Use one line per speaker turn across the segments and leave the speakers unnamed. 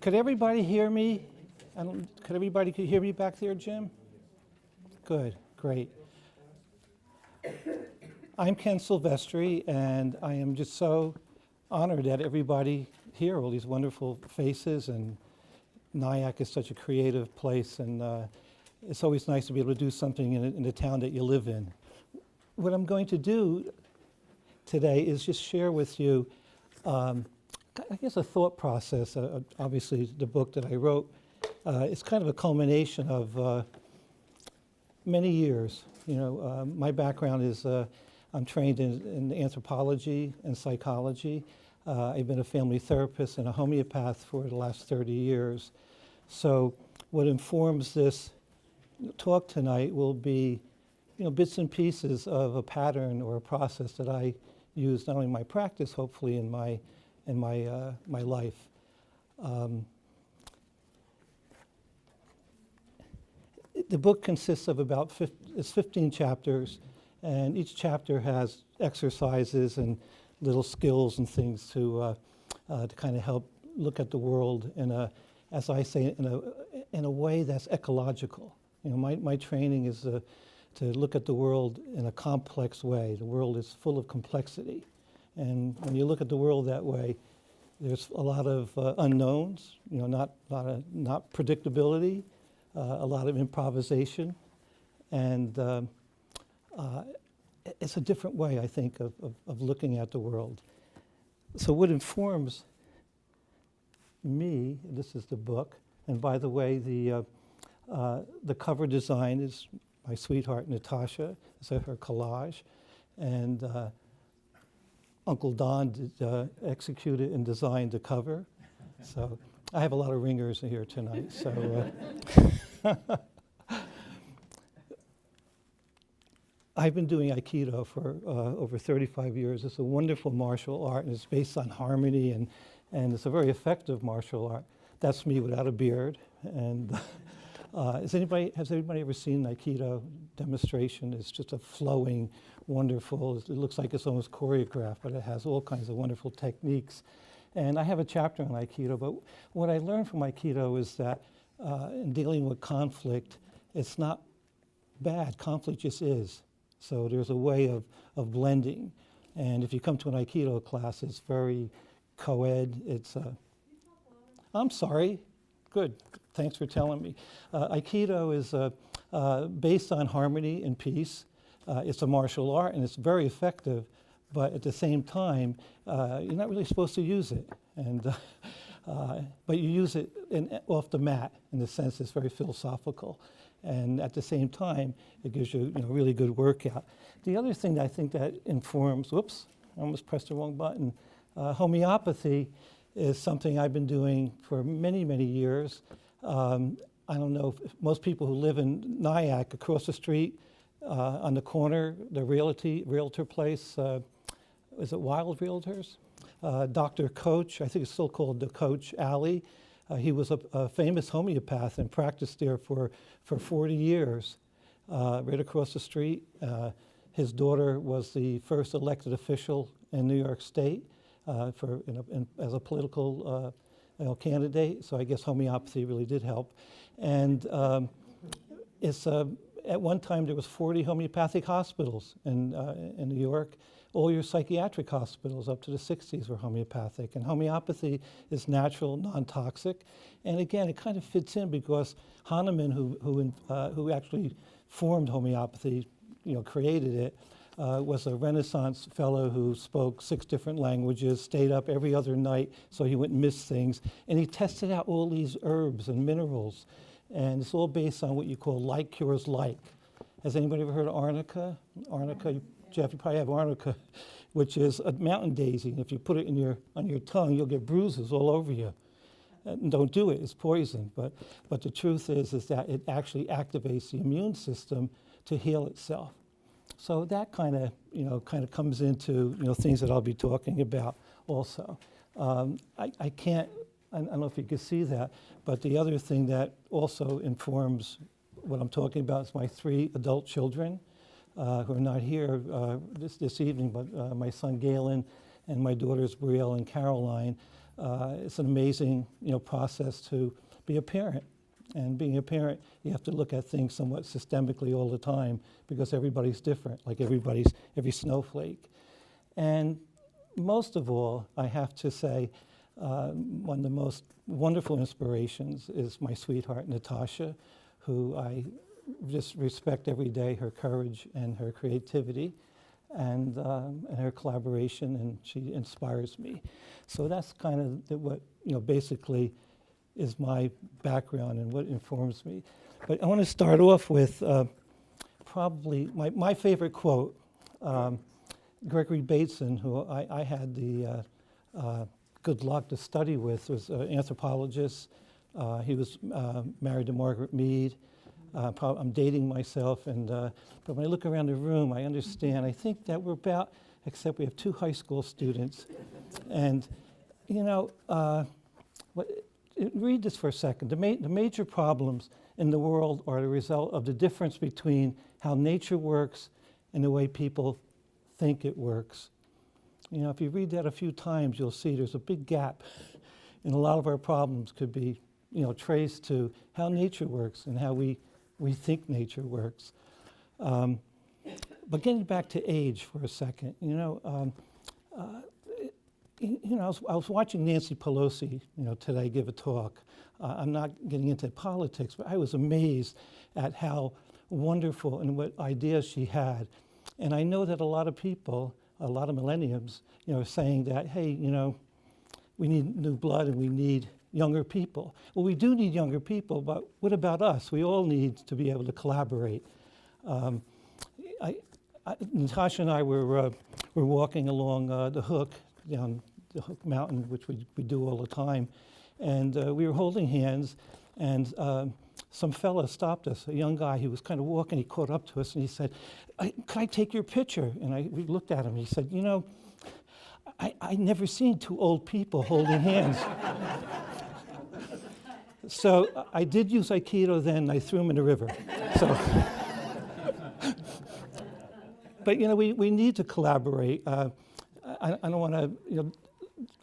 Could everybody hear me? Could everybody hear me back there, Jim? Good, great. I'm Ken Silvestri, and I am just so honored that everybody here, all these wonderful faces, and Nyack is such a creative place, and it's always nice to be able to do something in the town that you live in. What I'm going to do today is just share with you, I guess, a thought process. Obviously, the book that I wrote, it's kind of a culmination of many years. You know, my background is I'm trained in anthropology and psychology. I've been a family therapist and a homeopath for the last 30 years. So what informs this talk tonight will be, you know, bits and pieces of a pattern or a process that I use not only in my practice, hopefully in my life. The book consists of about 15 chapters, and each chapter has exercises and little skills and things to kind of help look at the world in a, as I say, in a way that's ecological. You know, my training is to look at the world in a complex way. The world is full of complexity, and when you look at the world that way, there's a lot of unknowns. You know, not predictability. A lot of improvisation, and it's a different way, I think, of looking at the world. So what informs me, this is the book, and by the way, the cover design is my sweetheart Natasha. It's her collage, and Uncle Don executed and designed the cover. So I have a lot of ringers here tonight, so I've been doing Aikido for over 35 years. It's a wonderful martial art, and it's based on harmony, and it's a very effective martial art. That's me without a beard. And has anybody ever seen Aikido Demonstration? It's just a flowing, wonderful, it looks like it's almost choreographed, but it has all kinds of wonderful techniques. And I have a chapter on Aikido, but what I learned from Aikido is that in dealing with conflict, it's not bad. Conflict just is. So there's a way of blending. And if you come to an Aikido class, it's very co-ed. It's I'm sorry. Good. Thanks for telling me. Aikido is based on harmony and peace. It's a martial art, and it's very effective. But at the same time, you're not really supposed to use it. And but you use it off the mat, in the sense it's very philosophical. And at the same time, it gives you, a really good workout. The other thing that I think that informs, whoops, I almost pressed the wrong button. Homeopathy is something I've been doing for many, many years. I don't know if most people who live in Nyack, across the street, on the corner, the realtor place, is it Wild Realtors? Dr. Coach, I think it's still called the Coach Alley. He was a famous homeopath and practiced there for 40 years, right across the street. His daughter was the first elected official in New York State as a political candidate, so I guess homeopathy really did help. And at one time there was 40 homeopathic hospitals in New York. All your psychiatric hospitals up to the 60s were homeopathic. And homeopathy is natural, non-toxic. And again, it kind of fits in because Hahnemann, who actually formed homeopathy, created it, was a Renaissance fellow who spoke 6 different languages, stayed up every other night so he wouldn't miss things. And he tested out all these herbs and minerals. And it's all based on what you call like cures like. Has anybody ever heard of arnica? Arnica, Jeff, you probably have arnica, which is a mountain daisy. And if you put it on your tongue, you'll get bruises all over you. And don't do it, it's poison. But the truth is that it actually activates the immune system to heal itself. So that kind of comes into things that I'll be talking about also. I don't know if you can see that, but the other thing that also informs what I'm talking about is my 3 adult children who are not here this evening, but my son Galen and my daughters Brielle and Caroline. It's an amazing, process to be a parent. And being a parent, you have to look at things somewhat systemically all the time because everybody's different, like every snowflake. And most of all, I have to say, one of the most wonderful inspirations is my sweetheart, Natasha, who I just respect every day, her courage and her creativity and her collaboration, and she inspires me. So that's kind of what, basically is my background and what informs me. But I want to start off with probably my favorite quote. Gregory Bateson, who I had the good luck to study with, was an anthropologist. He was married to Margaret Mead. I'm dating myself, but when I look around the room, I understand. I think that we're about, except we have 2 high school students, and read this for a second. The major problems in the world are the result of the difference between how nature works and the way people think it works. If you read that a few times, you'll see there's a big gap, and a lot of our problems could be, traced to how nature works and how we think nature works. But getting back to age for a second, I was watching Nancy Pelosi, today give a talk. I'm not getting into politics, but I was amazed at how wonderful and what ideas she had. And I know that a lot of people, a lot of millennials, are saying that, hey, we need new blood and we need younger people. Well, we do need younger people, but what about us? We all need to be able to collaborate. Natasha and I were walking along the Hook, down the Hook Mountain, which we do all the time, and we were holding hands, and some fella stopped us, a young guy. He was kind of walking. He caught up to us, and he said, "Could I take your picture?" And we looked at him, and he said, I never seen 2 old people holding hands. So I did use Aikido then. I threw him in the river. So, but we need to collaborate. I don't want to.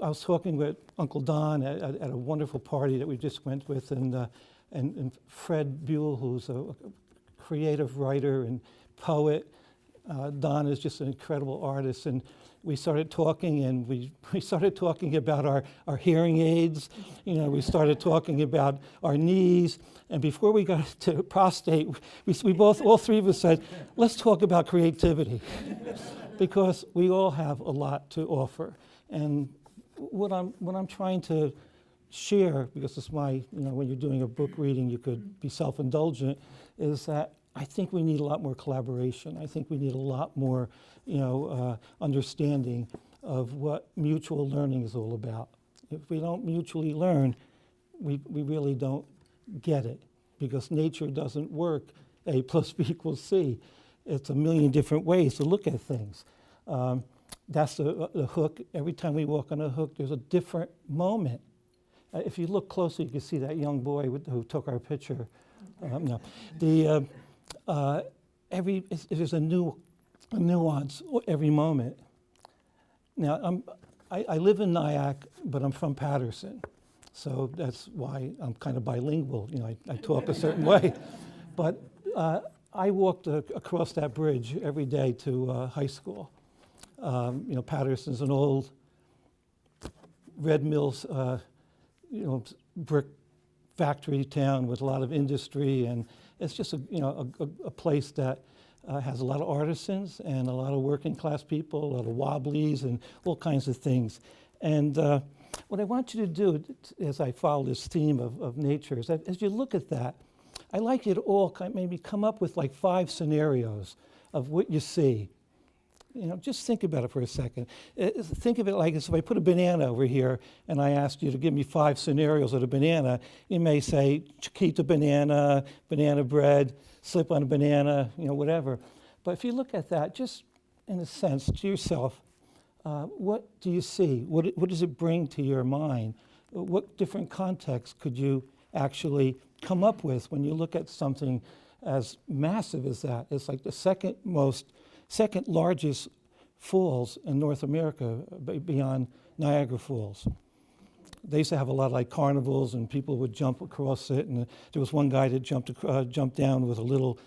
I was talking with Uncle Don at a wonderful party that we just went with, and Fred Buell, who's a creative writer and poet. Don is just an incredible artist, and we started talking, and we started talking about our hearing aids. We started talking about our knees, and before we got to prostate, we both, all 3 of us said, let's talk about creativity, because we all have a lot to offer. And what I'm trying to share, because it's my, when you're doing a book reading, you could be self-indulgent, is that I think we need a lot more collaboration. I think we need a lot more, understanding of what mutual learning is all about. If we don't mutually learn, we really don't get it, because nature doesn't work A plus B equals C. It's a million different ways to look at things. That's the hook. Every time we walk on a hook, there's a different moment. If you look closely, you can see that young boy who took our picture. There's a nuance every moment. Now, I live in Nyack, but I'm from Patterson, so that's why I'm kind of bilingual. I talk a certain way, but I walked across that bridge every day to high school. Patterson's an old red mills, brick factory town with a lot of industry, and it's just a place that has a lot of artisans and a lot of working class people, a lot of wobblies and all kinds of things. And what I want you to do, as I follow this theme of nature, is that as you look at that, I like you to all maybe come up with like 5 scenarios of what you see. Just think about it for a second. Think of it like this: if I put a banana over here and I asked you to give me 5 scenarios of a banana, you may say Chiquita banana, banana bread, slip on a banana, whatever. But if you look at that, just in a sense, to yourself, what do you see? What does it bring to your mind? What different contexts could you actually come up with when you look at something as massive as that? It's like the second largest falls in North America beyond Niagara Falls. they used to have a lot of like carnivals, and people would jump across it. And there was one guy that jumped down with a little,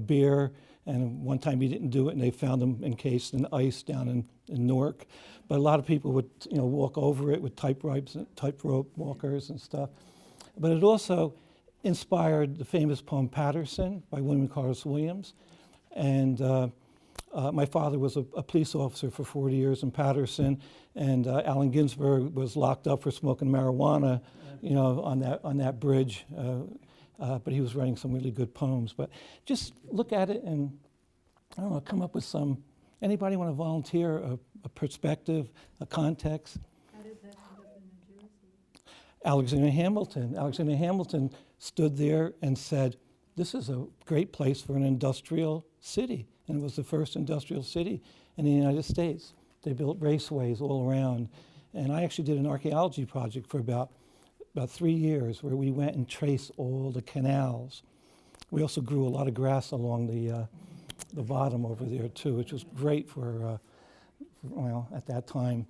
beer. And one time he didn't do it, and they found him encased in ice down in Newark. But a lot of people would, walk over it with tightrope walkers and stuff. But it also inspired the famous poem Patterson by William Carlos Williams. And my father was a police officer for 40 years in Patterson, and Allen Ginsberg was locked up for smoking marijuana, on that bridge. But he was writing some really good poems. But just look at it and, I don't know, come up with some. Anybody want to volunteer a perspective, a context?
How did that end up in New Jersey?
Alexander Hamilton stood there and said, this is a great place for an industrial city. And it was the first industrial city in the United States. They built raceways all around. And I actually did an archaeology project for about 3 years where we went and traced all the canals. We also grew a lot of grass along the bottom over there too, which was great for at that time.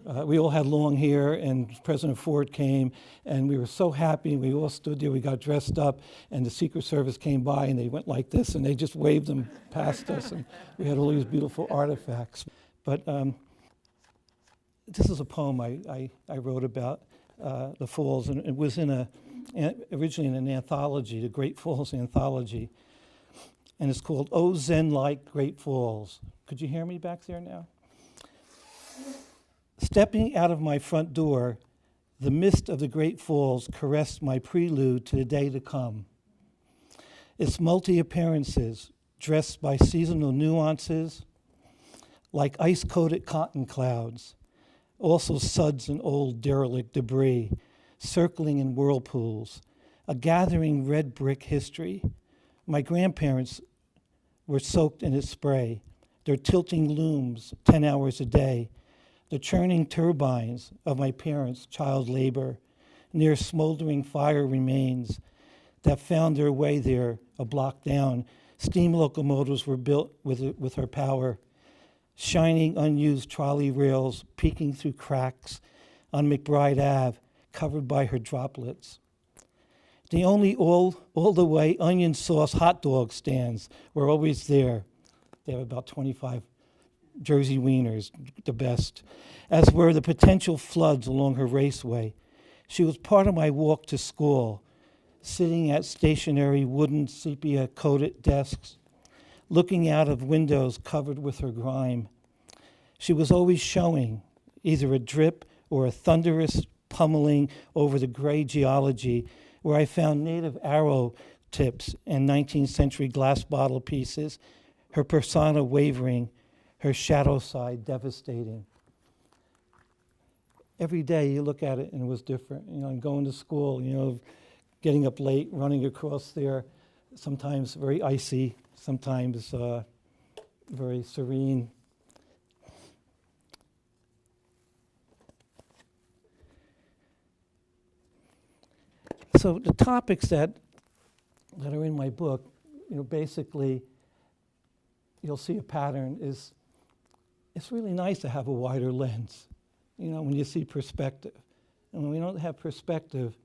We all had long hair, and President Ford came, and we were so happy. We all stood there, we got dressed up, and the Secret Service came by, and they went like this, and they just waved them past us, and we had all these beautiful artifacts. But this is a poem I wrote about the falls, and it was originally in an anthology, the Great Falls Anthology, and it's called "Oh Zen-like Great Falls." Could you hear me back there now? Stepping out of my front door, the mist of the Great Falls caressed my prelude to the day to come. Its multi-appearances, dressed by seasonal nuances, like ice-coated cotton clouds, also suds and old derelict debris, circling in whirlpools, a gathering red brick history. My grandparents were soaked in its spray, their tilting looms 10 hours a day, the churning turbines of my parents' child labor, near smoldering fire remains that found their way there a block down. Steam locomotives were built with her power, shining unused trolley rails peeking through cracks on McBride Ave, covered by her droplets. The only all-the-way onion sauce hot dog stands were always there. They have about 25 Jersey wieners, the best, as were the potential floods along her raceway. She was part of my walk to school, sitting at stationary wooden sepia-coated desks, looking out of windows covered with her grime. She was always showing either a drip or a thunderous pummeling over the gray geology where I found native arrow tips and 19th century glass bottle pieces, her persona wavering, her shadow side devastating. Every day you look at it and it was different. And going to school, getting up late, running across there, sometimes very icy, sometimes very serene. So the topics that are in my book, basically, you'll see a pattern is, it's really nice to have a wider lens, when you see perspective. And when we don't have perspective,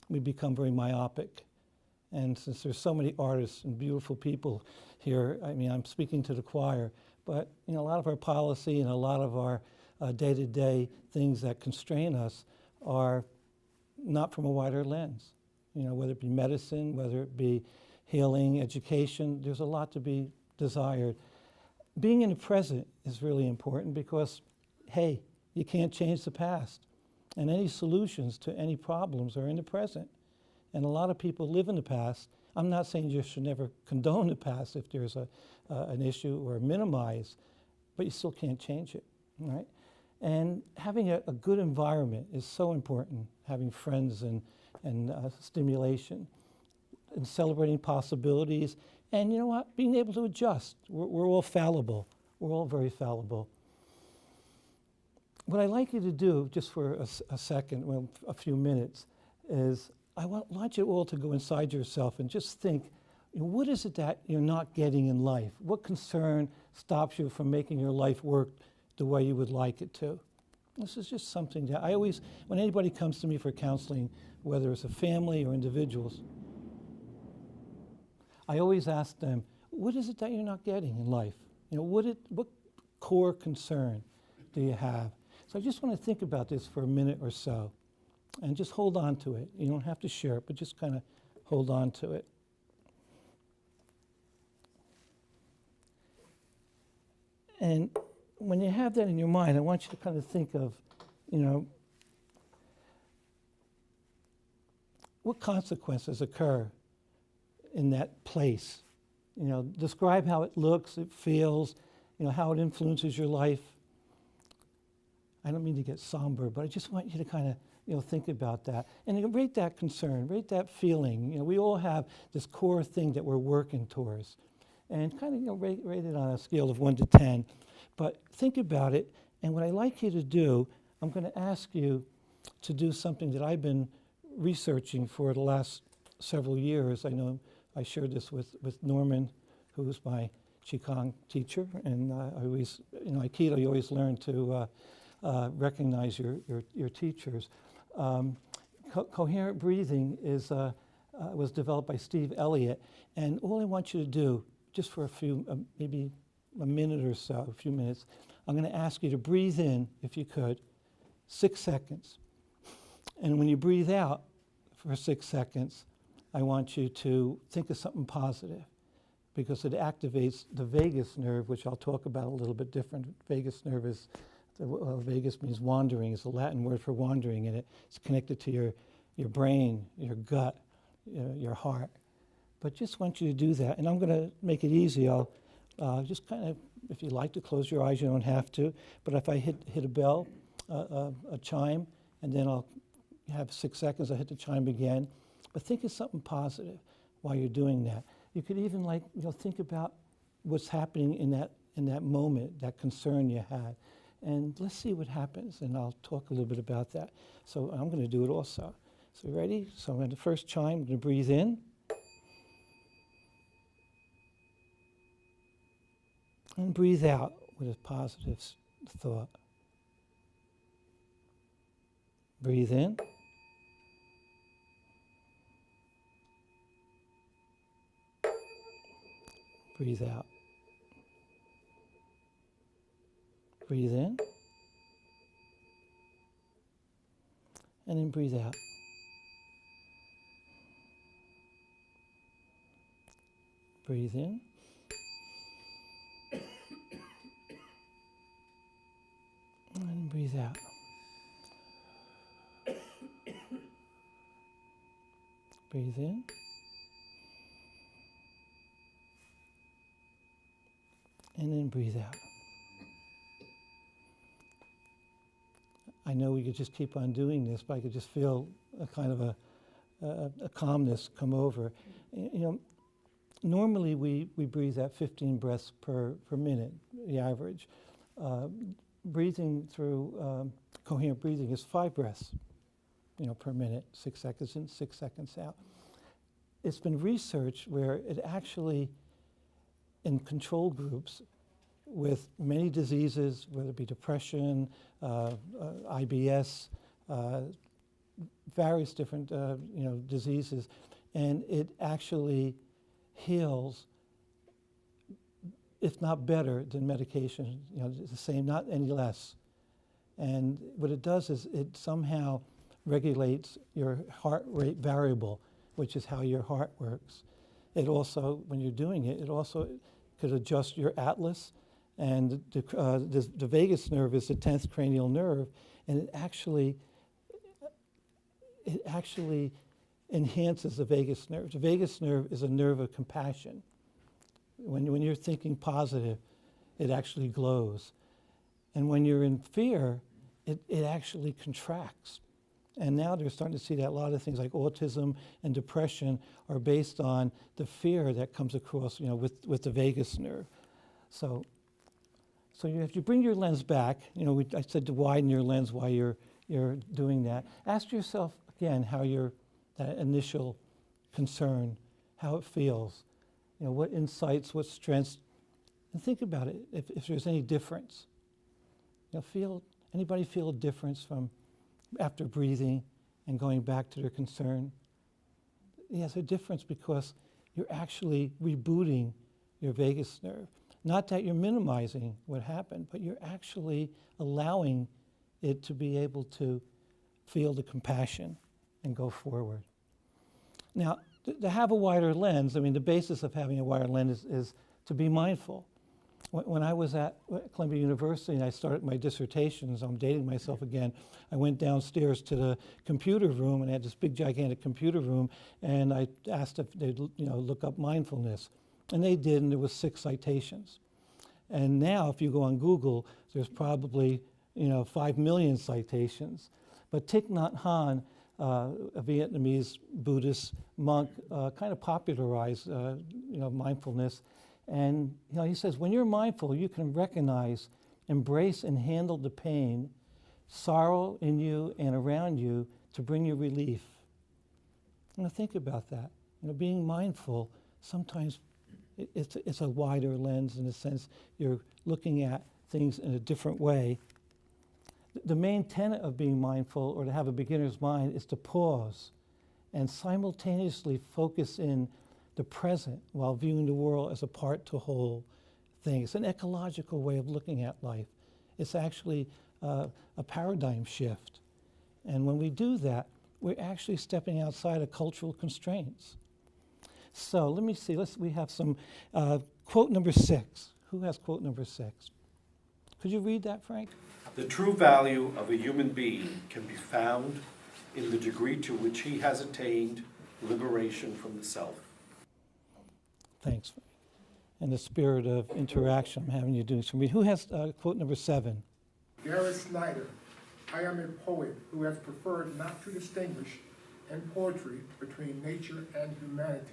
we become very myopic. And since there's so many artists and beautiful people here, I'm speaking to the choir, but a lot of our policy and a lot of our day-to-day things that constrain us are not from a wider lens. Whether it be medicine, whether it be healing, education, there's a lot to be desired. Being in the present is really important because, hey, you can't change the past. And any solutions to any problems are in the present. And a lot of people live in the past. I'm not saying you should never condone the past if there's an issue or minimize, but you still can't change it, right? And having a good environment is so important, having friends and stimulation, and celebrating possibilities. And you know what? Being able to adjust. We're all fallible. We're all very fallible. What I'd like you to do, just for a second, well, a few minutes, is I want you all to go inside yourself and just think, what is it that you're not getting in life? What concern stops you from making your life work the way you would like it to? This is just something that I always, when anybody comes to me for counseling, whether it's a family or individuals, I always ask them, what is it that you're not getting in life? What core concern do you have? So I just want to think about this for a minute or so and just hold on to it. You don't have to share it, but just kind of hold on to it. And when you have that in your mind, I want you to kind of think of, what consequences occur in that place. Describe how it looks, it feels, how it influences your life. I don't mean to get somber, but I just want you to kind of, think about that. And rate that concern, rate that feeling. We all have this core thing that we're working towards. And kind of, rate it on a scale of 1 to 10. But think about it, and what I'd like you to do, I'm going to ask you to do something that I've been researching for the last several years. I know I shared this with Norman, who was my Qigong teacher, and I always, Aikido, you always learn to recognize your teachers. Coherent breathing was developed by Steve Elliott, and all I want you to do, just for a few, maybe a minute or so, a few minutes, I'm going to ask you to breathe in, if you could, 6 seconds. And when you breathe out for 6 seconds, I want you to think of something positive, because it activates the vagus nerve, which I'll talk about a little bit different. Vagus nerve is, vagus means wandering, is a Latin word for wandering, and it's connected to your brain, your gut, your heart. But just want you to do that, and I'm going to make it easy. I'll just kind of, if you like to close your eyes, you don't have to. But if I hit a bell, a chime, and then I'll have 6 seconds, I'll hit the chime again. But think of something positive while you're doing that. You could even think about what's happening in that moment, that concern you had. And let's see what happens, and I'll talk a little bit about that. So I'm going to do it also. So ready? So on the first chime, I'm going to breathe in. And breathe out with a positive thought. Breathe in. Breathe out. Breathe in. And then breathe out. Breathe in. And breathe out. Breathe in. And then breathe out. I know we could just keep on doing this, but I could just feel a kind of a calmness come over. Normally we breathe at 15 breaths per minute, the average. Breathing through coherent breathing is 5 breaths, per minute, 6 seconds in, 6 seconds out. It's been researched where it actually, in control groups with many diseases, whether it be depression, IBS, various different diseases, and it actually heals, if not better than medication, the same, not any less. And what it does is it somehow regulates your heart rate variable, which is how your heart works. It also, when you're doing it, it also could adjust your atlas, and the vagus nerve is the 10th cranial nerve, and it actually enhances the vagus nerve. The vagus nerve is a nerve of compassion. When you're thinking positive, it actually glows. And when you're in fear, it actually contracts. And now they're starting to see that a lot of things like autism and depression are based on the fear that comes across, with the vagus nerve. So if you bring your lens back, I said to widen your lens while you're doing that. Ask yourself again how that initial concern, how it feels, what insights, what strengths, and think about it if there's any difference. Feel, Anybody feel a difference from after breathing and going back to their concern? Yes, a difference because you're actually rebooting your vagus nerve. Not that you're minimizing what happened, but you're actually allowing it to be able to feel the compassion and go forward. Now, to have a wider lens, I mean, the basis of having a wider lens is to be mindful. When I was at Columbia University and I started my dissertations, I'm dating myself again, I went downstairs to the computer room and I had this big gigantic computer room, and I asked if they'd look up mindfulness. And they did, and there was 6 citations. And now if you go on Google, there's probably 5 million citations. But Thich Nhat Hanh, a Vietnamese Buddhist monk, kind of popularized mindfulness. And he says, when you're mindful, you can recognize, embrace, and handle the pain, sorrow in you and around you to bring you relief. Think about that. Being mindful, sometimes it's a wider lens in the sense you're looking at things in a different way. The main tenet of being mindful, or to have a beginner's mind, is to pause and simultaneously focus in the present while viewing the world as a part to whole thing. It's an ecological way of looking at life. It's actually a paradigm shift. And when we do that, we're actually stepping outside of cultural constraints. So let me see, we have some, quote number 6. Who has quote number 6? Could you read that, Frank?
The true value of a human being can be found in the degree to which he has attained liberation from the self.
Thanks, Frank. In the spirit of interaction, I'm having you do some reading. Who has quote number 7?
Gary Snyder, I am a poet who has preferred not to distinguish in poetry between nature and humanity.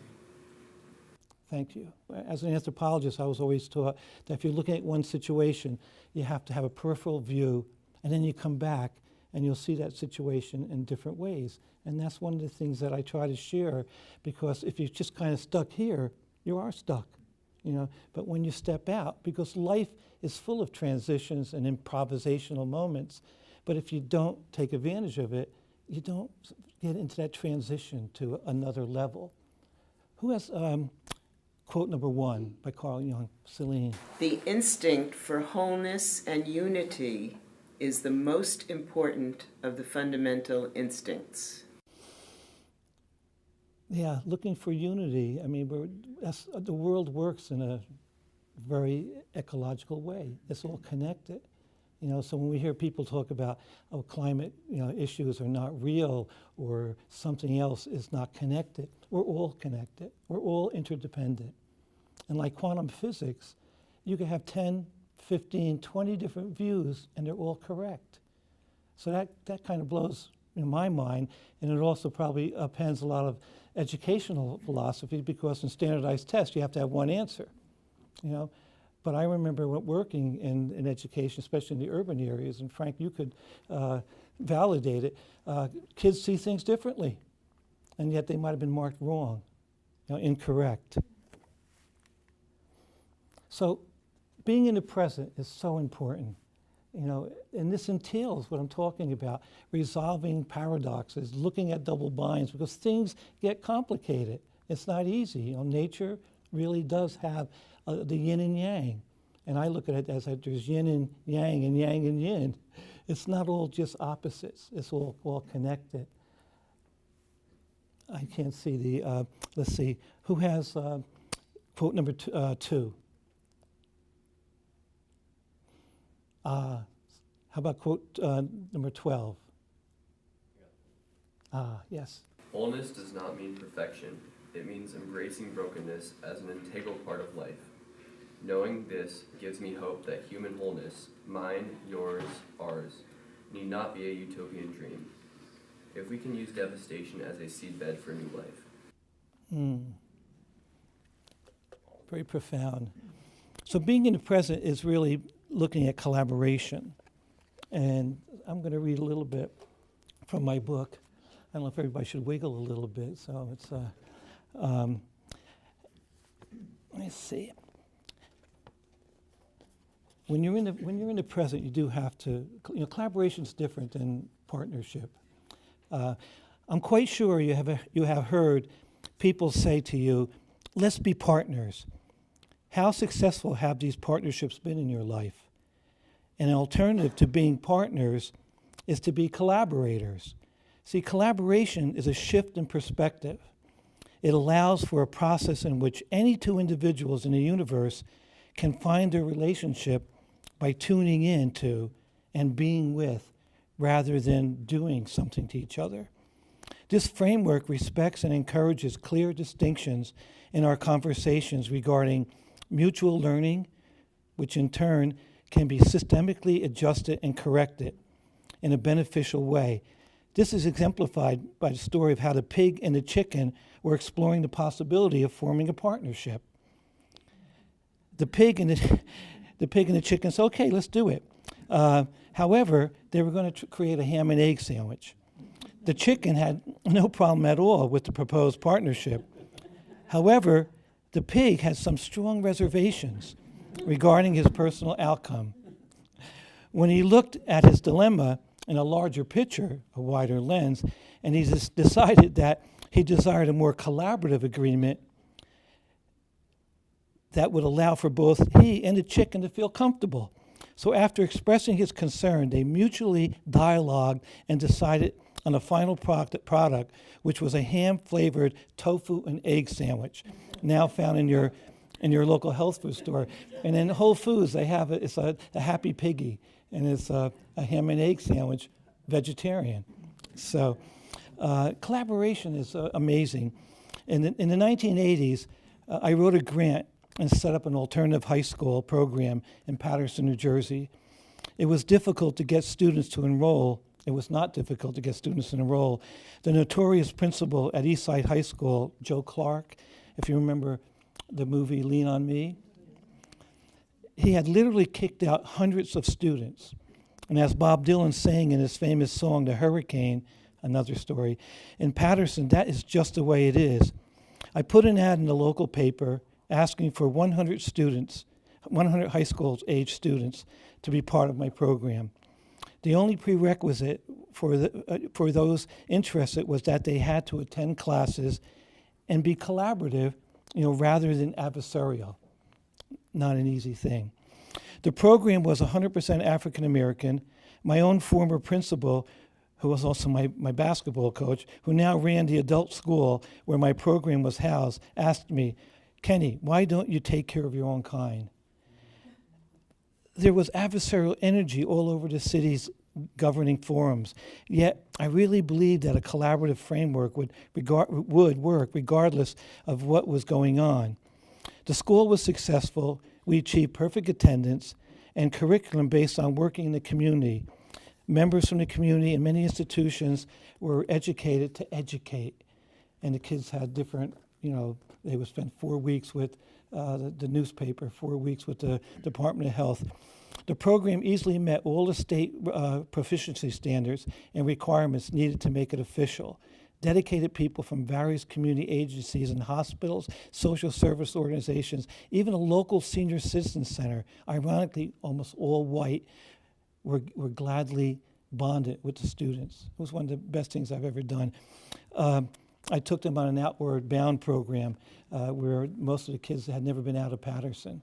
Thank you. As an anthropologist, I was always taught that if you're looking at one situation, you have to have a peripheral view, and then you come back and you'll see that situation in different ways. And that's one of the things that I try to share, because if you're just kind of stuck here, you are stuck, But when you step out, because life is full of transitions and improvisational moments, but if you don't take advantage of it, you don't get into that transition to another level. Who has quote number 1 by Carl Jung? Celine.
The instinct for wholeness and unity is the most important of the fundamental instincts.
Yeah, looking for unity. I mean, the world works in a very ecological way. It's all connected. So when we hear people talk about, climate, issues are not real, or something else is not connected, we're all connected. We're all interdependent. And like quantum physics, you can have 10, 15, 20 different views, and they're all correct. So that kind of blows my mind, and it also probably upends a lot of educational philosophy, because in standardized tests, you have to have one answer, But I remember working in education, especially in the urban areas, and Frank, you could validate it. Kids see things differently, and yet they might have been marked wrong, incorrect. So being in the present is so important, and this entails what I'm talking about, resolving paradoxes, looking at double binds, because things get complicated. It's not easy. Nature really does have the yin and yang. And I look at it as there's yin and yang and yin. It's not all just opposites. It's all connected. I can't see the, let's see, who has quote number 2? How about quote number 12? Yes.
Wholeness does not mean perfection. It means embracing brokenness as an integral part of life. Knowing this gives me hope that human wholeness, mine, yours, ours, need not be a utopian dream. If we can use devastation as a seedbed for new life.
Very profound. So being in the present is really looking at collaboration. And I'm going to read a little bit from my book. I don't know if everybody should wiggle a little bit, so it's, let me see. when you're in the present, you do have to, collaboration's different than partnership. I'm quite sure you have heard people say to you, let's be partners. How successful have these partnerships been in your life? An alternative to being partners is to be collaborators. See, collaboration is a shift in perspective. It allows for a process in which any two individuals in the universe can find their relationship by tuning in to and being with rather than doing something to each other. This framework respects and encourages clear distinctions in our conversations regarding mutual learning, which in turn can be systemically adjusted and corrected in a beneficial way. This is exemplified by the story of how the pig and the chicken were exploring the possibility of forming a partnership. The pig and the chicken said, okay, let's do it. However, they were going to create a ham and egg sandwich. The chicken had no problem at all with the proposed partnership. However, the pig had some strong reservations regarding his personal outcome. When he looked at his dilemma in a larger picture, a wider lens, and he decided that he desired a more collaborative agreement that would allow for both he and the chicken to feel comfortable. So after expressing his concern, they mutually dialogued and decided on a final product, which was a ham-flavored tofu and egg sandwich, now found in your local health food store. And in Whole Foods, they have it's a Happy Piggy, and it's a ham and egg sandwich, vegetarian. So collaboration is amazing. In the 1980s, I wrote a grant and set up an alternative high school program in Paterson, New Jersey. It was difficult to get students to enroll. It was not difficult to get students to enroll. The notorious principal at Eastside High School, Joe Clark, if you remember the movie Lean on Me, he had literally kicked out hundreds of students. And as Bob Dylan sang in his famous song, The Hurricane, another story, in Paterson, that is just the way it is. I put an ad in the local paper asking for 100 students, 100 high school age students to be part of my program. The only prerequisite for those interested was that they had to attend classes and be collaborative, rather than adversarial. Not an easy thing. The program was 100% African American. My own former principal, who was also my basketball coach, who now ran the adult school where my program was housed, asked me, Kenny, why don't you take care of your own kind? There was adversarial energy all over the city's governing forums, yet I really believed that a collaborative framework would work regardless of what was going on. The school was successful. We achieved perfect attendance and curriculum based on working in the community. Members from the community and many institutions were educated to educate, and the kids had different, they would spend 4 weeks with the newspaper, 4 weeks with the Department of Health. The program easily met all the state proficiency standards and requirements needed to make it official. Dedicated people from various community agencies and hospitals, social service organizations, even a local senior citizen center, ironically almost all white, were gladly bonded with the students. It was one of the best things I've ever done. I took them on an Outward Bound program where most of the kids had never been out of Paterson,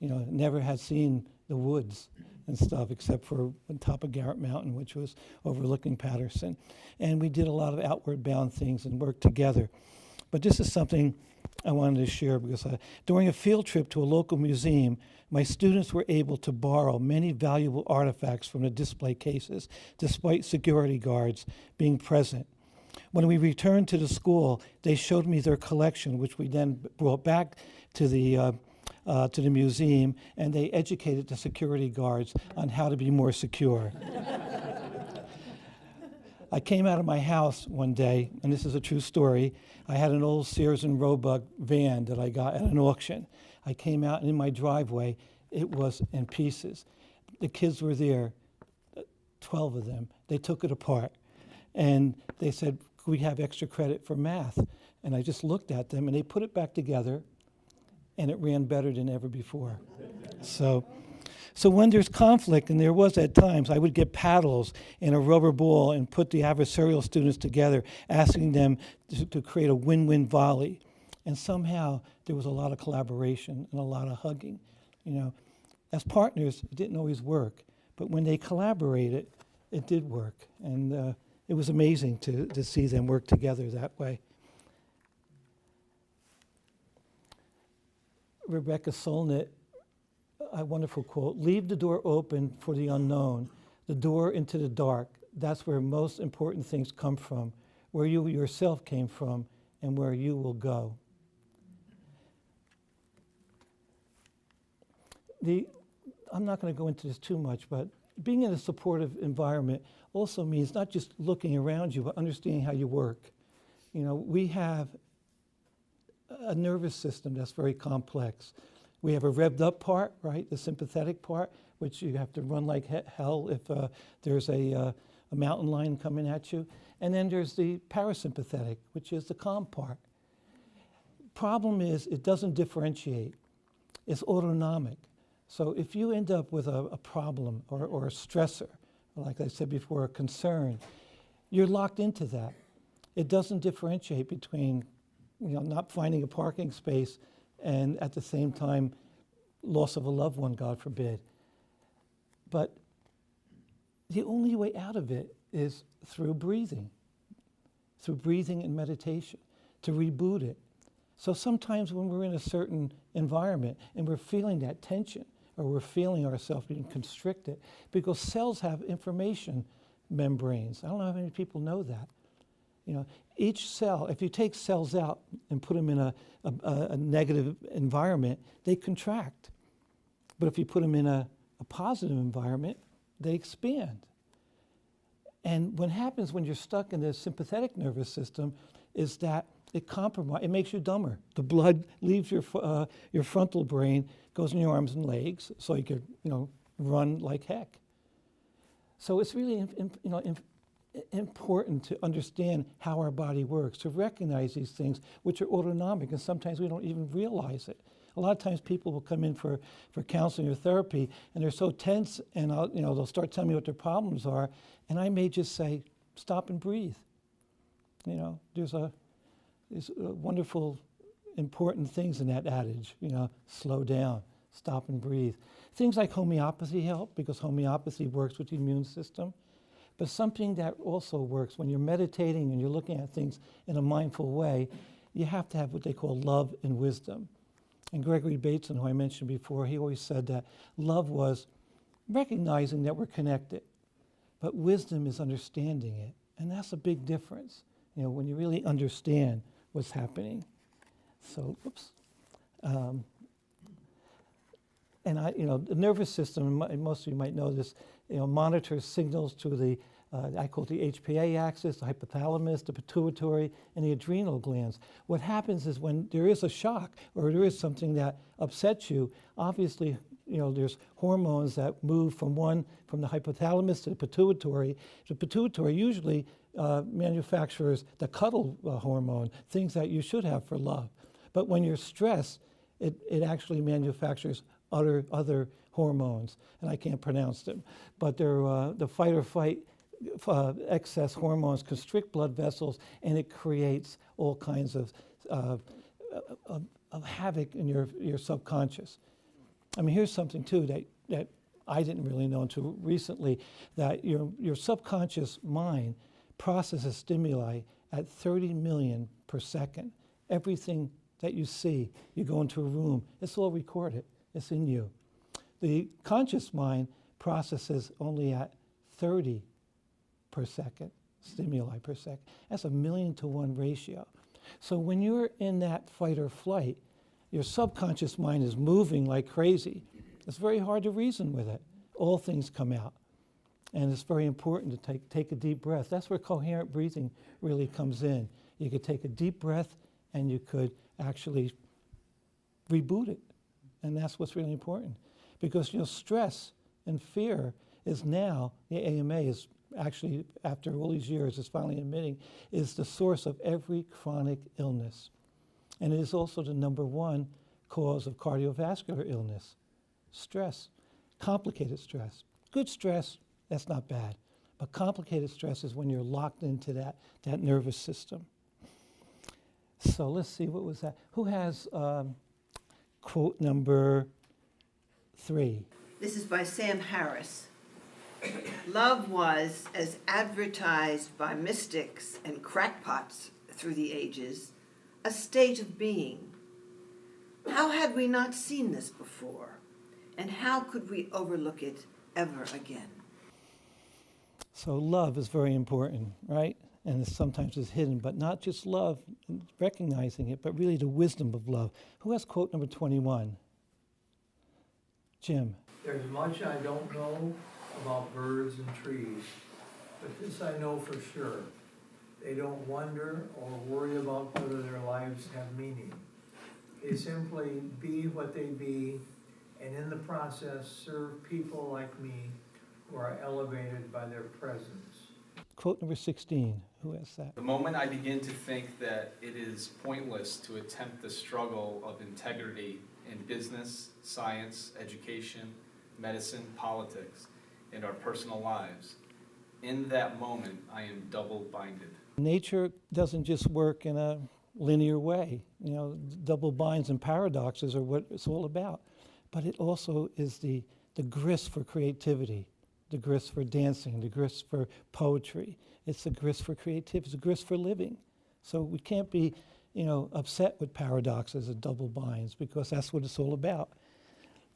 never had seen the woods and stuff except for on top of Garrett Mountain, which was overlooking Paterson. And we did a lot of Outward Bound things and worked together. But this is something I wanted to share because during a field trip to a local museum, my students were able to borrow many valuable artifacts from the display cases, despite security guards being present. When we returned to the school, they showed me their collection, which we then brought back to the museum, and they educated the security guards on how to be more secure. I came out of my house one day, and this is a true story. I had an old Sears and Roebuck van that I got at an auction. I came out, and in my driveway, it was in pieces. The kids were there, 12 of them. They took it apart, and they said, "Could we have extra credit for math?" And I just looked at them, and they put it back together, and it ran better than ever before. So So when there's conflict, and there was at times, I would get paddles and a rubber ball and put the adversarial students together, asking them to create a win-win volley. And somehow there was a lot of collaboration and a lot of hugging. You know, as partners, it didn't always work, but when they collaborated, it did work. And it was amazing to see them work together that way. Rebecca Solnit, a wonderful quote, "Leave the door open for the unknown, the door into the dark. That's where most important things come from, where you yourself came from, and where you will go." I'm not going to go into this too much, but being in a supportive environment also means not just looking around you, but understanding how you work. You know, we have a nervous system that's very complex. We have a revved up part, right, the sympathetic part, which you have to run like hell if there's a mountain lion coming at you. And then there's the parasympathetic, which is the calm part. Problem is, it doesn't differentiate. It's autonomic. So if you end up with a problem or a stressor, like I said before, a concern, you're locked into that. It doesn't differentiate between, you know, not finding a parking space and at the same time loss of a loved one, God forbid. But the only way out of it is through breathing and meditation, to reboot it. So sometimes when we're in a certain environment and we're feeling that tension, or we're feeling ourselves being constricted, because cells have information membranes. I don't know how many people know that. You know, each cell, if you take cells out and put them in a negative environment, they contract. But if you put them in a positive environment, they expand. And what happens when you're stuck in the sympathetic nervous system is that it makes you dumber. The blood leaves your frontal brain, goes in your arms and legs, so you could, you know, run like heck. So it's really, important to understand how our body works, to recognize these things, which are autonomic, and sometimes we don't even realize it. A lot of times people will come in for counseling or therapy, and they're so tense, and they'll start telling me what their problems are, and I may just say, stop and breathe. You know, there's wonderful, important things in that adage, you know, slow down, stop and breathe. Things like homeopathy help, because homeopathy works with the immune system. But something that also works when you're meditating and you're looking at things in a mindful way, you have to have what they call love and wisdom. And Gregory Bateson, who I mentioned before, he always said that love was recognizing that we're connected, but wisdom is understanding it. And that's a big difference, you know, when you really understand what's happening. So, and the nervous system, and most of you might know this, monitors signals to the, I call it the HPA axis, the hypothalamus, the pituitary, and the adrenal glands. What happens is when there is a shock or there is something that upsets you, obviously, there's hormones that move from the hypothalamus to the pituitary. The pituitary usually manufactures the cuddle hormone, things that you should have for love. But when you're stressed, it actually manufactures other hormones, and I can't pronounce them. But they're the fight or flight excess hormones constrict blood vessels, and it creates all kinds of havoc in your subconscious. I mean, here's something too that I didn't really know until recently, that your subconscious mind processes stimuli at 30 million per second. Everything that you see, you go into a room, it's all recorded, it's in you. The conscious mind processes only at 30 per second, stimuli per second. That's a 1,000,000 to 1 ratio. So when you're in that fight or flight, your subconscious mind is moving like crazy. It's very hard to reason with it. All things come out. And it's very important to take a deep breath. That's where coherent breathing really comes in. You could take a deep breath and you could actually reboot it. And that's what's really important. Because stress and fear is now, the AMA is actually, after all these years, is finally admitting, is the source of every chronic illness. And it is also the #1 cause of cardiovascular illness. Stress. complicated stress. Good stress, that's not bad. But complicated stress is when you're locked into that nervous system. So let's see, what was that? Who has quote number 3?
This is by Sam Harris. Love was, as advertised by mystics and crackpots through the ages, a state of being. How had we not seen this before? And how could we overlook it ever again?
So love is very important, right? And it sometimes is hidden, but not just love, recognizing it, but really the wisdom of love. Who has quote number 21? Jim.
There's much I don't know about birds and trees, but this I know for sure. They don't wonder or worry about whether their lives have meaning. They simply be what they be, and in the process serve people like me who are elevated by their presence.
Quote number 16. Who has that?
The moment I begin to think that it is pointless to attempt the struggle of integrity in business, science, education, medicine, politics, and our personal lives, in that moment I am double-binded.
Nature doesn't just work in a linear way. You know, double binds and paradoxes are what it's all about. But it also is the grist for creativity, the grist for dancing, the grist for poetry. It's the grist for creativity, it's the grist for living. So we can't be, upset with paradoxes and double binds, because that's what it's all about.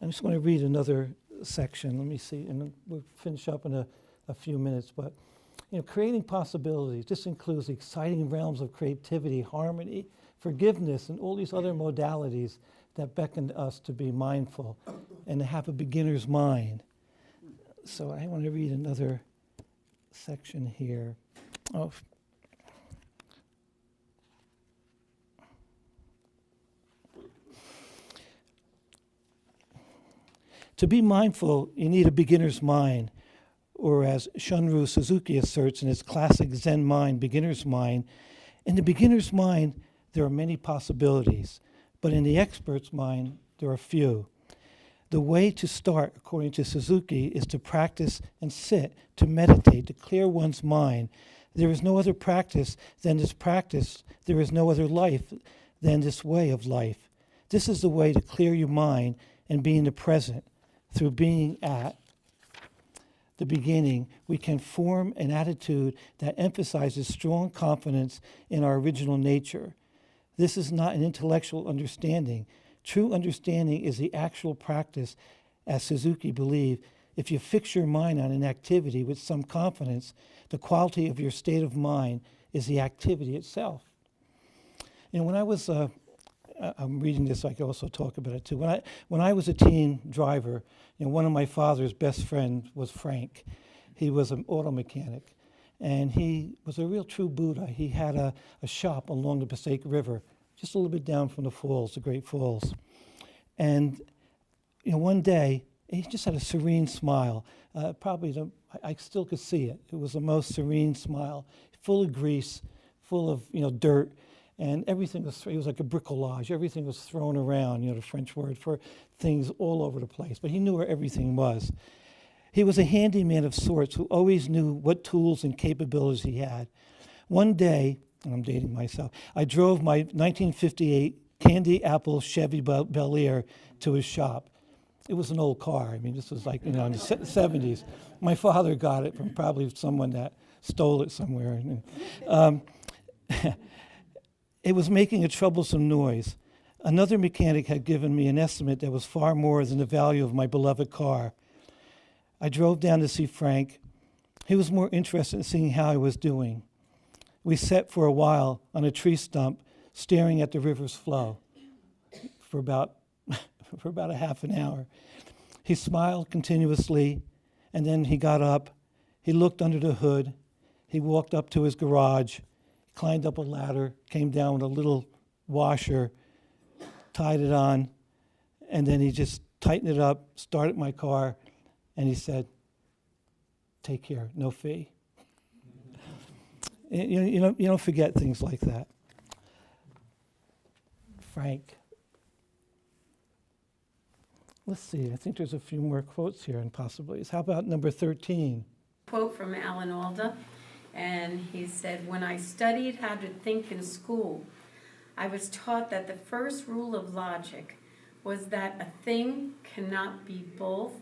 I just want to read another section. Let me see, and then we'll finish up in a few minutes. But creating possibilities, this includes the exciting realms of creativity, harmony, forgiveness, and all these other modalities that beckon us to be mindful and to have a beginner's mind. So I want to read another section here. To be mindful, you need a beginner's mind, or as Shunryu Suzuki asserts in his classic Zen mind, beginner's mind, in the beginner's mind, there are many possibilities, but in the expert's mind, there are few. The way to start, according to Suzuki, is to practice and sit, to meditate, to clear one's mind. There is no other practice than this practice. There is no other life than this way of life. This is the way to clear your mind and be in the present. Through being at the beginning, we can form an attitude that emphasizes strong confidence in our original nature. This is not an intellectual understanding. True understanding is the actual practice, as Suzuki believed. If you fix your mind on an activity with some confidence, the quality of your state of mind is the activity itself. When I was, I'm reading this, I could also talk about it too. When I was a teen driver, one of my father's best friends was Frank. He was an auto mechanic, and he was a real true Buddha. He had a shop along the Passaic River, just a little bit down from the falls, the Great Falls. And one day, he just had a serene smile. I still could see it. It was the most serene smile, full of grease, full of dirt, and everything was. It was like a bricolage. Everything was thrown around. The French word for things all over the place. But he knew where everything was. He was a handyman of sorts who always knew what tools and capabilities he had. One day, and I'm dating myself, I drove my 1958 Candy Apple Chevy Bel Air to his shop. It was an old car. I mean, this was like in the 70s. My father got it from probably someone that stole it somewhere. It was making a troublesome noise. Another mechanic had given me an estimate that was far more than the value of my beloved car. I drove down to see Frank. He was more interested in seeing how I was doing. We sat for a while on a tree stump, staring at the river's flow for about a half an hour. He smiled continuously, and then he got up. He looked under the hood. He walked up to his garage, climbed up a ladder, came down with a little washer, tied it on, and then he just tightened it up, started my car, and he said, "Take care, no fee." You don't forget things like that. Frank. let's see, I think there's a few more quotes here and possibilities. How about number 13?
Quote from Alan Alda, and he said, "When I studied how to think in school, I was taught that the first rule of logic was that a thing cannot be both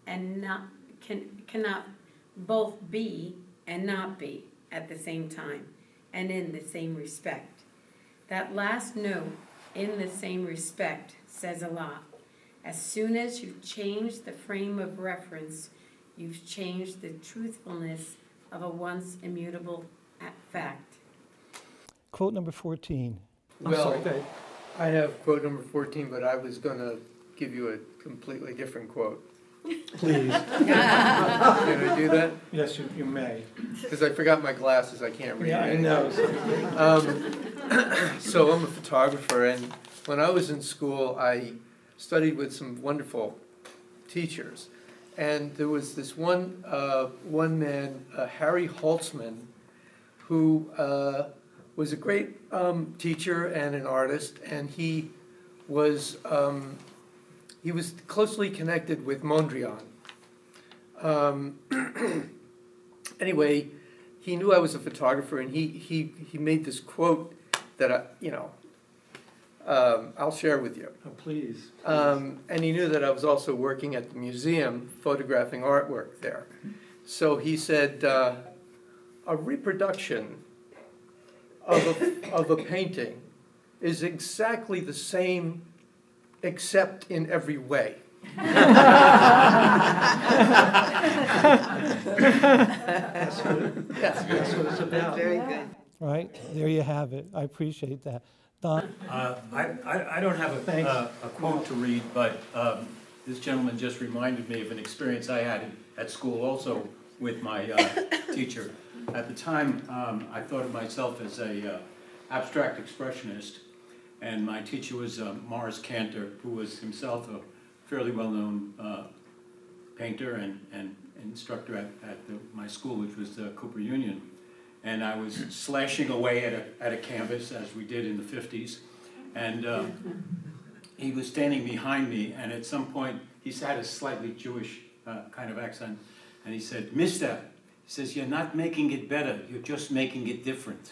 and cannot both be and not be at the same time and in the same respect. That last note, in the same respect, says a lot. As soon as you change the frame of reference, you've changed the truthfulness of a once immutable fact."
Quote number 14.
Well, I have quote number 14, but I was going to give you a completely different quote.
Please.
Can I do that?
Yes, you may.
Because I forgot my glasses, I can't read.
Yeah, I
anything.
know.
So I'm a photographer, and when I was in school, I studied with some wonderful teachers. And there was this one man, Harry Holtzman, who was a great teacher and an artist, and he was closely connected with Mondrian. Anyway, he knew I was a photographer, and he made this quote that I'll share with you.
Oh, please.
And he knew that I was also working at the museum photographing artwork there. So he said, a reproduction of a painting is exactly the same except in every way.
That's what it's about.
Very good.
Right, there you have it. I appreciate that. Don?
I don't have a quote to read, but this gentleman just reminded me of an experience I had at school also with my teacher. At the time, I thought of myself as a abstract expressionist, and my teacher was Morris Cantor, who was himself a fairly well-known painter and instructor at my school, which was the Cooper Union. And I was slashing away at a canvas, as we did in the 50s, and he was standing behind me, and at some point, he had a slightly Jewish kind of accent, and he said, "Mister," he says, "you're not making it better, you're just making it different."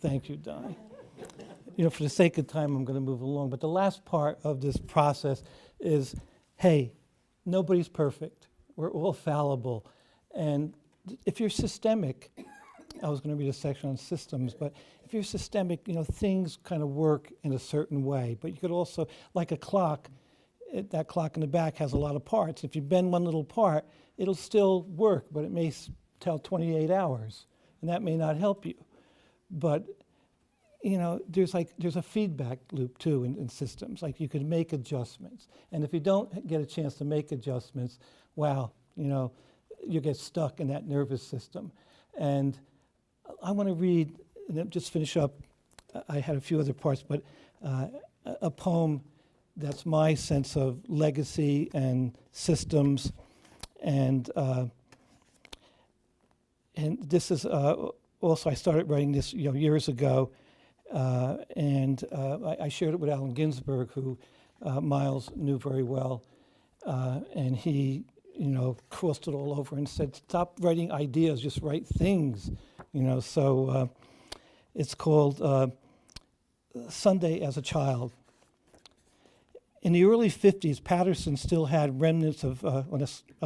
Thank you, Don. For the sake of time, I'm going to move along, but the last part of this process is, hey, nobody's perfect. We're all fallible. And if you're systemic, I was going to read a section on systems, but if you're systemic, things kind of work in a certain way. But you could also, like a clock, that clock in the back has a lot of parts. If you bend one little part, it'll still work, but it may tell 28 hours, and that may not help you. But there's a feedback loop too in systems. Like you can make adjustments, and if you don't get a chance to make adjustments, wow, you get stuck in that nervous system. And I want to read, and then just finish up. I had a few other parts, but a poem that's my sense of legacy and systems, and this is also I started writing this years ago. And I shared it with Allen Ginsberg, who Miles knew very well, and he, crossed it all over and said, "Stop writing ideas, just write things." So it's called Sunday as a Child. In the early 50s, Patterson still had remnants of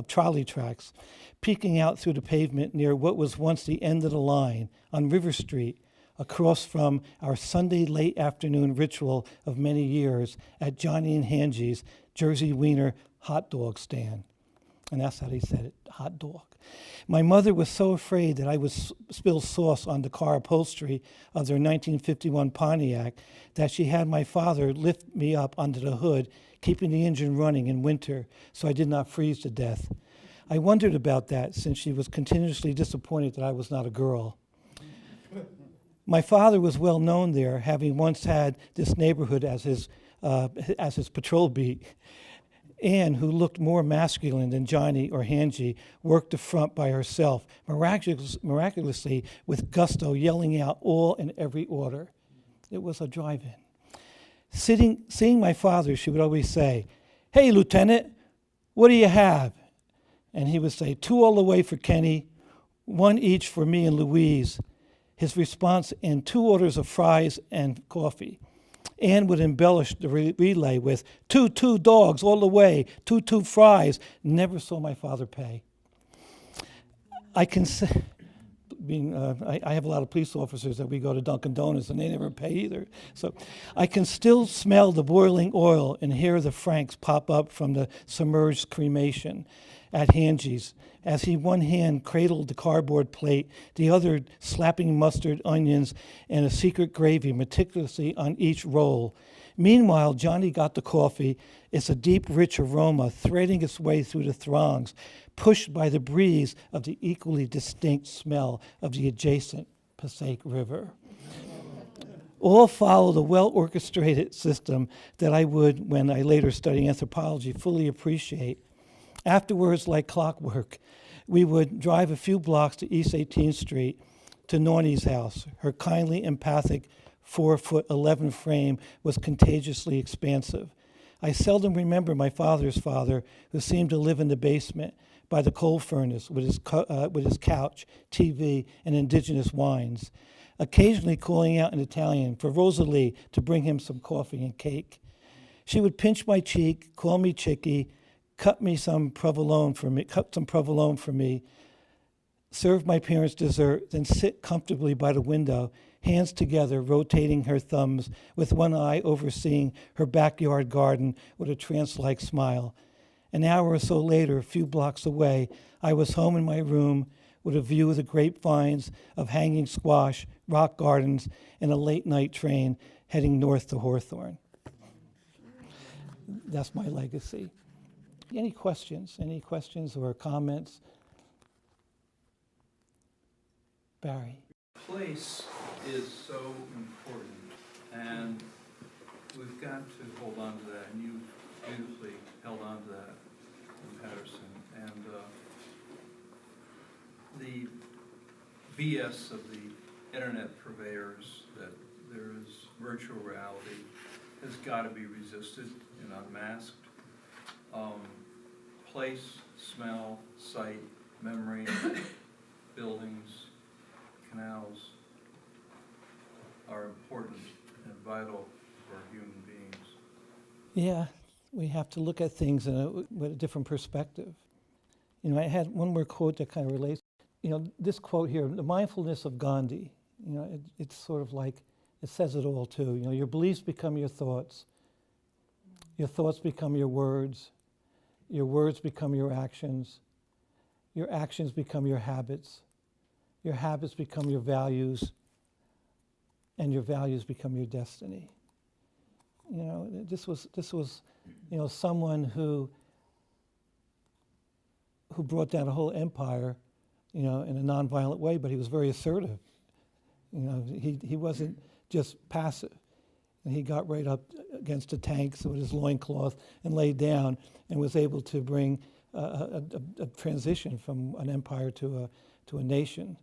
trolley tracks peeking out through the pavement near what was once the end of the line on River Street, across from our Sunday late afternoon ritual of many years at Johnny and Hangie's Jersey Wiener hot dog stand. And that's how they said it, hot dog. My mother was so afraid that I would spill sauce on the car upholstery of their 1951 Pontiac that she had my father lift me up under the hood, keeping the engine running in winter so I did not freeze to death. I wondered about that since she was continuously disappointed that I was not a girl. My father was well known there, having once had this neighborhood as his patrol beat. Anne, who looked more masculine than Johnny or Hangie, worked the front by herself, miraculously with gusto, yelling out all in every order. It was a drive-in. Seeing my father, she would always say, "Hey, Lieutenant, what do you have?" And he would say, "2 all the way for Kenny, 1 each for me and Louise." His response, "and 2 orders of fries and coffee." Ann would embellish the relay with, two dogs all the way, 2 fries." Never saw my father pay. I can say, I have a lot of police officers that we go to Dunkin' Donuts and they never pay either. So I can still smell the boiling oil and hear the francs pop up from the submerged cremation at Hangie's as he one hand cradled the cardboard plate, the other slapping mustard, onions, and a secret gravy meticulously on each roll. Meanwhile, Johnny got the coffee. It's a deep, rich aroma threading its way through the throngs, pushed by the breeze of the equally distinct smell of the adjacent Passaic River. All followed a well-orchestrated system that I would, when I later studied anthropology, fully appreciate. Afterwards, like clockwork, we would drive a few blocks to East 18th Street to Nornie's house. Her kindly empathic 4'11" frame was contagiously expansive. I seldom remember my father's father, who seemed to live in the basement by the coal furnace with his couch, TV, and indigenous wines, occasionally calling out in Italian for Rosalie to bring him some coffee and cake. She would pinch my cheek, call me Chicky, cut some provolone for me, serve my parents dessert, then sit comfortably by the window, hands together, rotating her thumbs, with one eye overseeing her backyard garden with a trance-like smile. An hour or so later, a few blocks away, I was home in my room with a view of the grapevines, of hanging squash, rock gardens, and a late-night train heading north to Hawthorne. That's my legacy. Any questions? Any questions or comments? Barry.
Place is so important, and we've got to hold on to that, and you beautifully held on to that in Patterson. And the BS of the internet purveyors that there is virtual reality has got to be resisted and unmasked. Place, smell, sight, memory, buildings, canals are important and vital for human beings.
Yeah, we have to look at things with a different perspective. You know, I had one more quote that kind of relates. You know, this quote here, the mindfulness of Gandhi, you know, it's sort of like, it says it all too. You know, your beliefs become your thoughts become your words become your actions become your habits become your values, and your values become your destiny. You know, this was you know, someone who brought down a whole empire, you know, in a nonviolent way, but he was very assertive. You know, he wasn't just passive. And he got right up against the tanks with his loincloth and laid down and was able to bring a transition from an empire to a nation.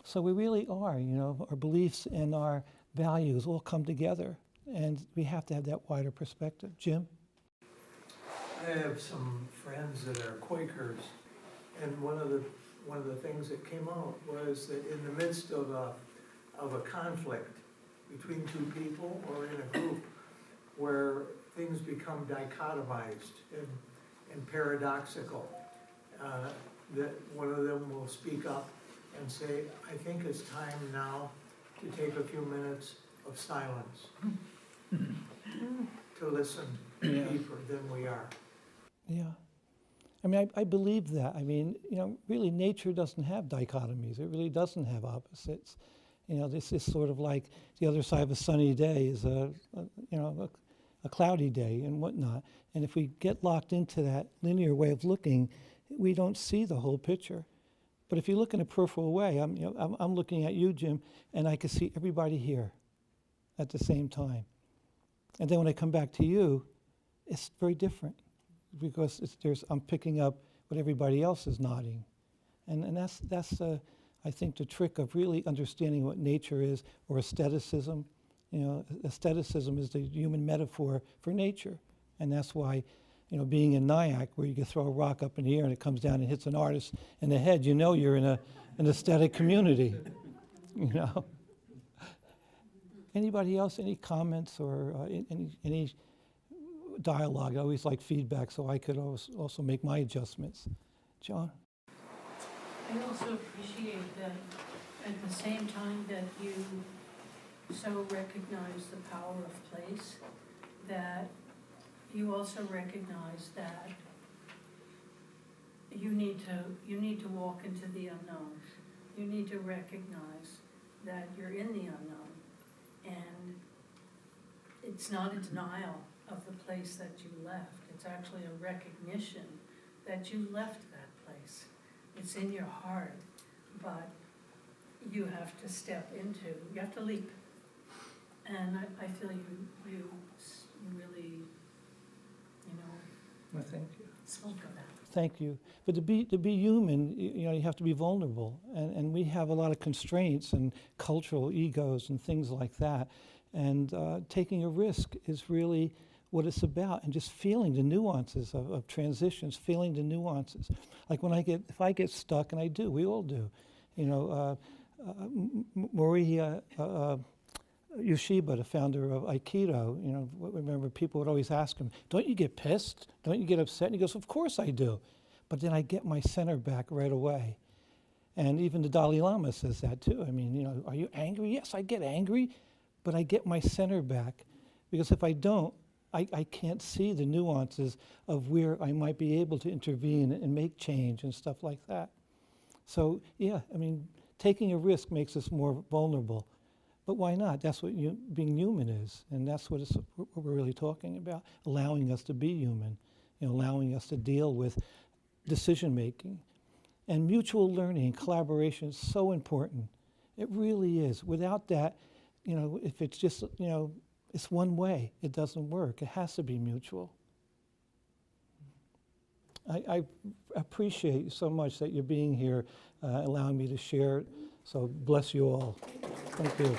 So we really are, you know, our beliefs and our values all come together, and we have to have that wider perspective. Jim?
I have some friends that are Quakers, and one of the things that came out was that in the midst of a conflict between two people or in a group where things become dichotomized and paradoxical, that one of them will speak up and say, "I think it's time now to take a few minutes of silence to listen deeper than we are."
Yeah. I mean, I believe that. I mean, you know, really nature doesn't have dichotomies. It really doesn't have opposites. You know, this is sort of like the other side of a sunny day is a cloudy day and whatnot. And if we get locked into that linear way of looking, we don't see the whole picture. But if you look in a peripheral way, I'm looking at you, Jim, and I can see everybody here at the same time. And then when I come back to you, it's very different because I'm picking up what everybody else is nodding, and that's I think the trick of really understanding what nature is, or aestheticism, aestheticism is the human metaphor for nature. And that's why, being in Nyack, where you can throw a rock up in the air and it comes down and hits an artist in the head, you're in an aesthetic community, Anybody else, any comments or any dialogue? I always like feedback so I could also make my adjustments. John?
I also appreciate that at the same time that you so recognize the power of place, that you also recognize that you need to walk into the unknown. You need to recognize that you're in the unknown. And it's not a denial of the place that you left. It's actually a recognition that you left that place. It's in your heart, but you have to you have to leap. And I feel you really,
Well, thank you.
spoke of that.
Thank you. But to be human, you have to be vulnerable, and we have a lot of constraints and cultural egos and things like that. And taking a risk is really what it's about, and just feeling the nuances of transitions, feeling the nuances. Like if I get stuck, and I do, we all do. Mori Yoshiba, the founder of Aikido, remember people would always ask him, "Don't you get pissed? Don't you get upset?" And he goes, "Of course I do, but then I get my center back right away." And even the Dalai Lama says that too. I mean, are you angry? Yes, I get angry, but I get my center back, because if I don't, I can't see the nuances of where I might be able to intervene and make change and stuff like that. So yeah, taking a risk makes us more vulnerable. But why not? That's what being human is, and that's what we're really talking about, allowing us to be human, allowing us to deal with decision making. And mutual learning and collaboration is so important. It really is. Without that, if it's just, it's one way, it doesn't work. It has to be mutual. I appreciate so much that you're being here, allowing me to share. So bless you all. Thank you.